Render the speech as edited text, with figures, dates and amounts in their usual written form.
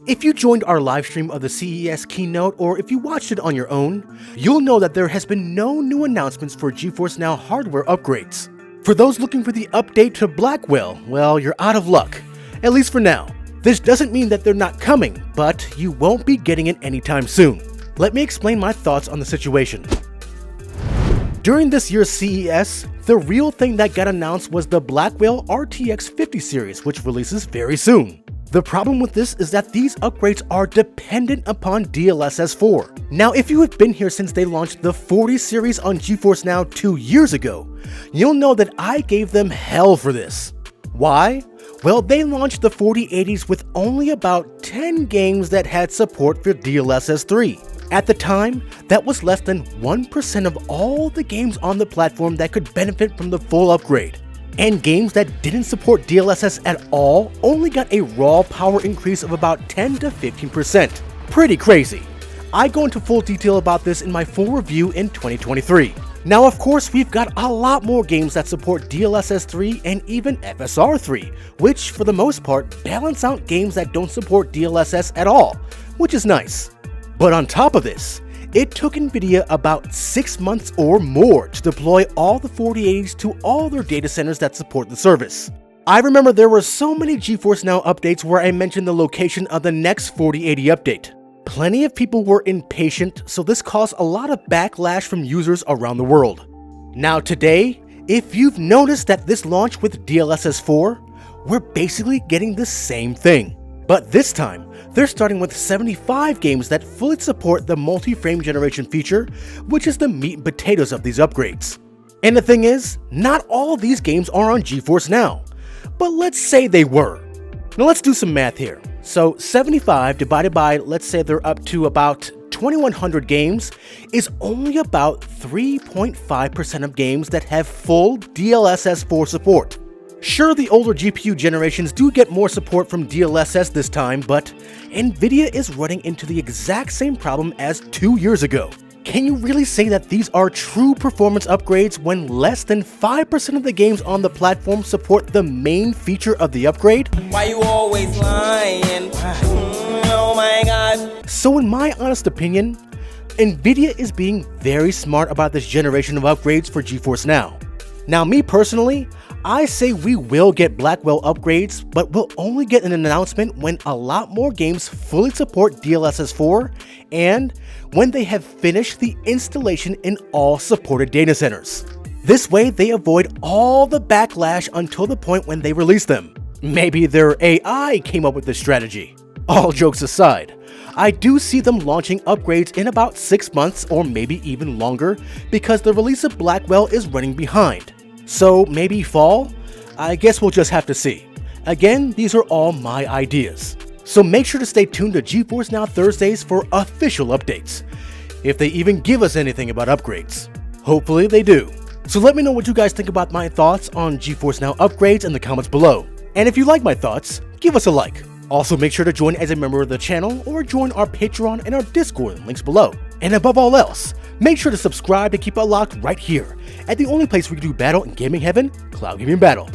If you joined our live stream of the CES keynote, or if you watched it on your own, you'll know that there has been no new announcements for GeForce Now hardware upgrades. For those looking for the update to Blackwell, well, you're out of luck, at least for now. This doesn't mean that they're not coming, but you won't be getting it anytime soon. Let me explain my thoughts on the situation. During this year's CES, the real thing that got announced was the Blackwell RTX 50 series, which releases very soon. The problem with this is that these upgrades are dependent upon DLSS 4. Now, if you have been here since they launched the 40 series on GeForce Now 2 years ago, you'll know that I gave them hell for this. Why? Well, they launched the 4080s with only about 10 games that had support for DLSS 3. At the time, that was less than 1% of all the games on the platform that could benefit from the full upgrade. And games that didn't support DLSS at all only got a raw power increase of about 10 to 15%. Pretty crazy. I go into full detail about this in my full review in 2023. Now, of course, we've got a lot more games that support DLSS 3 and even FSR 3, which for the most part balance out games that don't support DLSS at all, which is nice. But on top of this, it took Nvidia about 6 months or more to deploy all the 4080s to all their data centers that support the service. I remember there were so many GeForce Now updates where I mentioned the location of the next 4080 update. Plenty of people were impatient, so this caused a lot of backlash from users around the world. Now today, if you've noticed that this launched with DLSS 4, we're basically getting the same thing. But this time, they're starting with 75 games that fully support the multi-frame generation feature, which is the meat and potatoes of these upgrades. And the thing is, not all of these games are on GeForce Now, but let's say they were. Now let's do some math here. So 75 divided by, let's say they're up to about 2100 games, is only about 3.5% of games that have full DLSS 4 support. Sure, the older GPU generations do get more support from DLSS this time, but Nvidia is running into the exact same problem as 2 years ago. Can you really say that these are true performance upgrades when less than 5% of the games on the platform support the main feature of the upgrade? Why you always lying? Oh my god. So in my honest opinion, Nvidia is being very smart about this generation of upgrades for GeForce Now. Now, me personally, I say we will get Blackwell upgrades, but we'll only get an announcement when a lot more games fully support DLSS 4 and when they have finished the installation in all supported data centers. This way, they avoid all the backlash until the point when they release them. Maybe their AI came up with this strategy. All jokes aside, I do see them launching upgrades in about 6 months or maybe even longer because the release of Blackwell is running behind. So maybe fall? I guess we'll just have to see. Again, these are all my ideas. So make sure to stay tuned to GeForce Now Thursdays for official updates, if they even give us anything about upgrades. Hopefully they do. So let me know what you guys think about my thoughts on GeForce Now upgrades in the comments below. And if you like my thoughts, give us a like. Also make sure to join as a member of the channel or join our Patreon and our Discord, links below. And above all else, make sure to subscribe to keep it locked right here at the only place where you do battle in gaming heaven, Cloud Gaming Battle.